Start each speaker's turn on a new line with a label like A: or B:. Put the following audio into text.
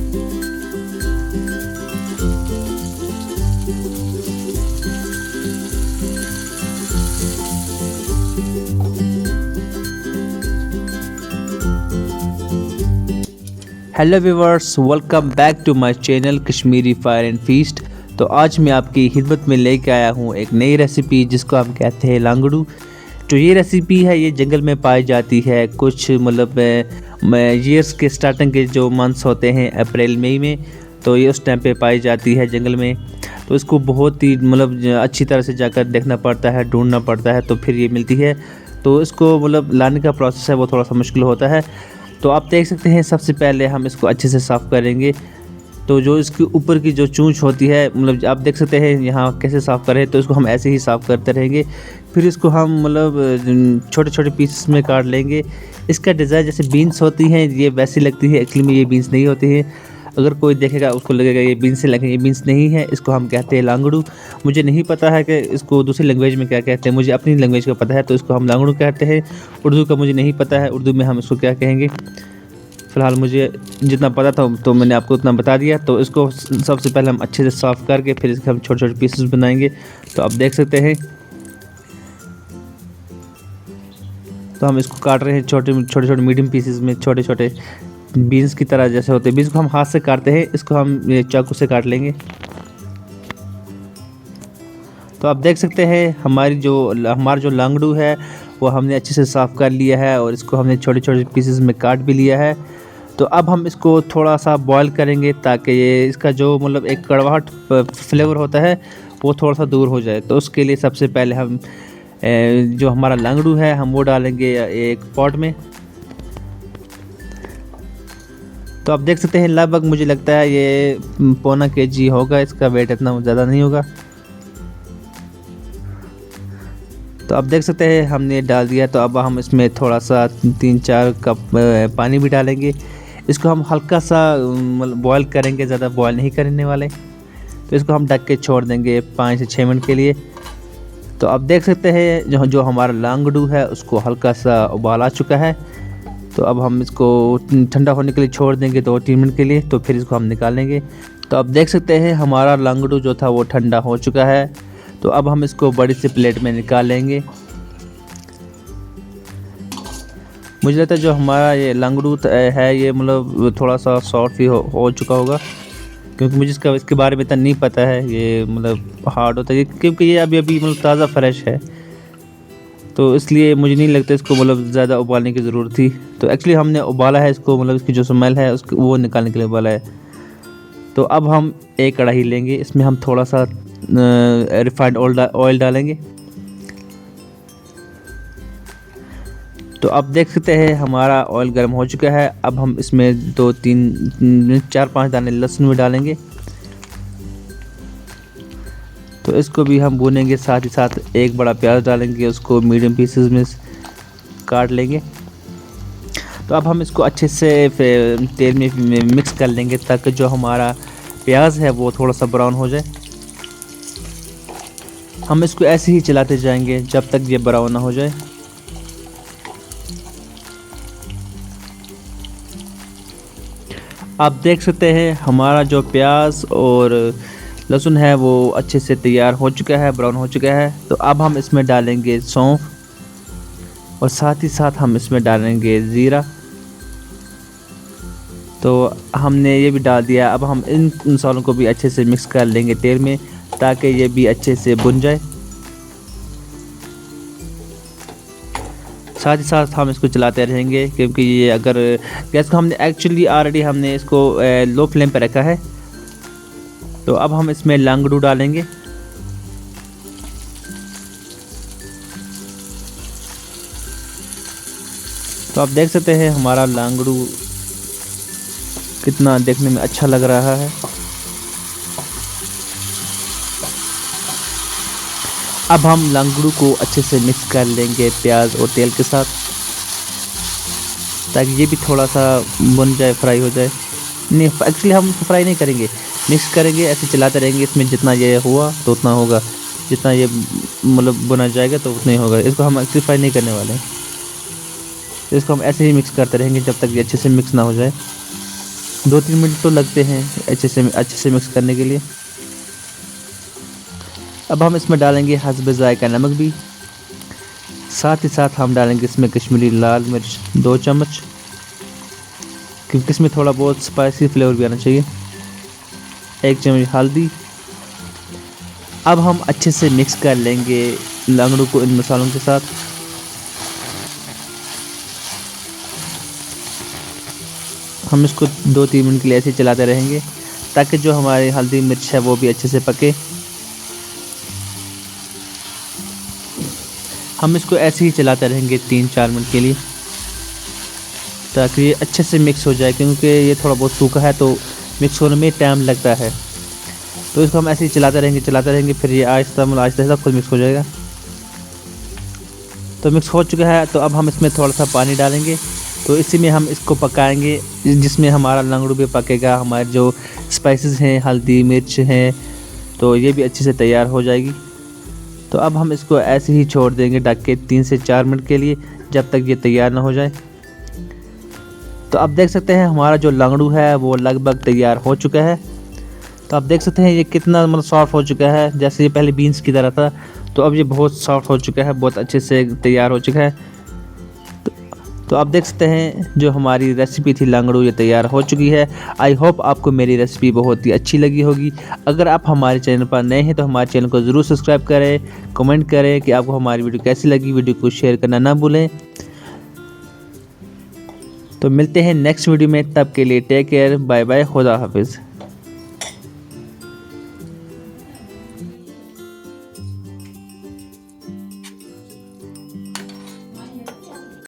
A: Hello viewers, welcome back to my channel Kashmiri fire and feast. तो आज मैं आपकी खिदमत में लेके आया हूँ एक नई रेसिपी जिसको हम कहते हैं लांगड़ू। जो ये रेसिपी है ये जंगल में पाई जाती है, कुछ मतलब ईयर्स के स्टार्टिंग के जो मंथ्स होते हैं अप्रैल मई में, तो ये उस टाइम पे पाई जाती है जंगल में। तो इसको बहुत ही मतलब अच्छी तरह से जाकर देखना पड़ता है, ढूंढना पड़ता है, तो फिर ये मिलती है। तो इसको मतलब लाने का प्रोसेस है वो थोड़ा सा मुश्किल होता है। तो आप देख सकते हैं सबसे पहले हम इसको अच्छे से साफ़ करेंगे। तो जो इसके ऊपर की जो चूंच होती है, मतलब आप देख सकते हैं यहाँ कैसे साफ़ करें, तो इसको हम ऐसे ही साफ़ करते रहेंगे। फिर इसको हम मतलब छोटे छोटे पीसेस में काट लेंगे। इसका डिज़ाइन जैसे बीन्स होती हैं ये वैसी लगती है, एक्चुअली में ये बीन्स नहीं होती हैं। अगर कोई देखेगा उसको लगेगा ये बीन्स है, लेकिन ये बीन्स नहीं है। इसको हम कहते हैं लांगड़ू। मुझे नहीं पता है कि इसको दूसरी लैंग्वेज में क्या कहते हैं, मुझे अपनी लैंग्वेज का पता है, तो इसको हम लांगड़ू कहते हैं। उर्दू का मुझे नहीं पता है, उर्दू में हम इसको क्या कहेंगे। फ़िलहाल मुझे जितना पता था तो मैंने आपको उतना बता दिया। तो इसको सबसे पहले हम अच्छे से साफ़ करके फिर इसके हम छोटे छोटे पीसेस बनाएंगे। तो आप देख सकते हैं, तो हम इसको काट रहे हैं छोटे छोटे मीडियम पीसेस में, छोटे छोटे बीन्स की तरह जैसे होते हैं। बीन्स को हम हाथ से काटते हैं, इसको हम चाकू से काट लेंगे। तो आप देख सकते हैं हमारा जो लांगड़ू है वो हमने अच्छे से साफ़ कर लिया है और इसको हमने छोटे छोटे पीसेस में काट भी लिया है। तो अब हम इसको थोड़ा सा बॉईल करेंगे ताकि ये इसका जो मतलब एक कड़वाहट फ्लेवर होता है वो थोड़ा सा दूर हो जाए। तो उसके लिए सबसे पहले हम जो हमारा लांगड़ू है हम वो डालेंगे एक पॉट में। तो आप देख सकते हैं लगभग मुझे लगता है ये पौना केजी होगा, इसका वेट इतना ज़्यादा नहीं होगा। तो आप देख सकते हैं हमने डाल दिया। तो अब हम इसमें थोड़ा सा 3-4 कप पानी भी डालेंगे। इसको हम हल्का सा मतलब बॉयल करेंगे, ज़्यादा बॉयल नहीं करने वाले। तो इसको हम ढक के छोड़ देंगे 5 से 6 मिनट के लिए। तो आप देख सकते हैं जो हमारा लांगड़ू है उसको हल्का सा उबाल आ चुका है। तो अब हम इसको ठंडा होने के लिए छोड़ देंगे 2-3 मिनट के लिए, तो फिर इसको हम निकालेंगे। तो आप देख सकते हैं हमारा लांगड़ू जो था वो ठंडा हो चुका है। तो अब हम इसको बड़ी सी प्लेट में निकाल लेंगे। मुझे लगता है जो हमारा ये लांगड़ू है ये मतलब थोड़ा सा सॉफ्ट भी हो चुका होगा, क्योंकि मुझे इसके बारे में इतना नहीं पता है। ये मतलब हार्ड होता है क्योंकि ये अभी मतलब ताज़ा फ्रेश है, तो इसलिए मुझे नहीं लगता इसको मतलब ज़्यादा उबालने की ज़रूरत थी। तो एक्चुअली हमने उबाला है इसको, मतलब इसकी जो स्मेल है उसको वो निकालने के लिए उबाला है। तो अब हम एक कढ़ाई लेंगे, इसमें हम थोड़ा सा रिफाइंड ऑयल डालेंगे। तो अब देख सकते हैं हमारा ऑयल गर्म हो चुका है। अब हम इसमें 4-5 दाने लहसुन भी डालेंगे। तो इसको भी हम भूनेंगे, साथ ही साथ एक बड़ा प्याज डालेंगे, उसको मीडियम पीसेस में काट लेंगे। तो अब हम इसको अच्छे से तेल में मिक्स कर लेंगे ताकि जो हमारा प्याज है वो थोड़ा सा ब्राउन हो जाए। हम इसको ऐसे ही चलाते जाएंगे जब तक ये ब्राउन ना हो जाए। आप देख सकते हैं हमारा जो प्याज और लहसुन है वो अच्छे से तैयार हो चुका है, ब्राउन हो चुका है। तो अब हम इसमें डालेंगे सौंफ और साथ ही साथ हम इसमें डालेंगे ज़ीरा। तो हमने ये भी डाल दिया। अब हम इन मसालों को भी अच्छे से मिक्स कर लेंगे तेल में ताकि ये भी अच्छे से भुन जाए। साथ ही साथ हम इसको चलाते रहेंगे क्योंकि ये अगर गैस को हमने एक्चुअली ऑलरेडी हमने इसको लो फ्लेम पर रखा है। तो अब हम इसमें लांगड़ू डालेंगे। तो आप देख सकते हैं हमारा लांगड़ू कितना देखने में अच्छा लग रहा है। अब हम लांगड़ू को अच्छे से मिक्स कर लेंगे प्याज और तेल के साथ ताकि ये भी थोड़ा सा भुन जाए, फ्राई हो जाए। नहीं, एक्चुअली हम फ्राई नहीं करेंगे, मिक्स करेंगे, ऐसे चलाते रहेंगे। इसमें जितना ये हुआ तो उतना होगा, जितना ये मतलब भुना जाएगा तो उतना ही होगा। इसको हम एक्चुअली फ्राई नहीं करने वाले हैं। तो इसको हम ऐसे ही मिक्स करते रहेंगे जब तक ये अच्छे से मिक्स ना हो जाए। 2-3 मिनट तो लगते हैं अच्छे से मिक्स करने के लिए। अब हम इसमें डालेंगे हस्ब ज़ायका नमक भी, साथ ही साथ हम डालेंगे इसमें कश्मीरी लाल मिर्च 2 चम्मच, क्योंकि इसमें थोड़ा बहुत स्पाइसी फ्लेवर भी आना चाहिए। 1 चम्मच हल्दी। अब हम अच्छे से मिक्स कर लेंगे लंगड़ू को इन मसालों के साथ। हम इसको 2-3 मिनट के लिए ऐसे ही चलाते रहेंगे ताकि जो हमारी हल्दी मिर्च है वो भी अच्छे से पके। हम इसको ऐसे ही चलाते रहेंगे 3-4 मिनट के लिए ताकि ये अच्छे से मिक्स हो जाए, क्योंकि ये थोड़ा बहुत सूखा है तो मिक्स होने में टाइम लगता है। तो इसको हम ऐसे ही चलाते रहेंगे, फिर ये आहिस्ता खुद मिक्स हो जाएगा। तो मिक्स हो चुका है, तो अब हम इसमें थोड़ा सा पानी डालेंगे, तो इसी में हम इसको पकाएंगे, जिसमें हमारा लंगड़ू भी पकेगा, हमारे जो स्पाइसेस हैं, हल्दी मिर्च हैं, तो ये भी अच्छे से तैयार हो जाएगी। तो अब हम इसको ऐसे ही छोड़ देंगे ढक के 3 से 4 मिनट के लिए, जब तक ये तैयार ना हो जाए। तो आप देख सकते हैं हमारा जो लंगड़ू है वो लगभग तैयार हो चुका है। तो आप देख सकते हैं ये कितना मतलब सॉफ्ट हो चुका है, जैसे ये पहले बीन्स की तरह था, तो अब ये बहुत सॉफ्ट हो चुका है, बहुत अच्छे से तैयार हो चुका है। तो आप देख सकते हैं जो हमारी रेसिपी थी लंगड़ू, ये तैयार हो चुकी है। आई होप आपको मेरी रेसिपी बहुत ही अच्छी लगी होगी। अगर आप हमारे चैनल पर नए हैं तो हमारे चैनल को ज़रूर सब्सक्राइब करें, कमेंट करें कि आपको हमारी वीडियो कैसी लगी। वीडियो को शेयर करना ना भूलें। तो मिलते हैं नेक्स्ट वीडियो में, तब के लिए टेक केयर, बाय बाय, खुदा हाफिज़।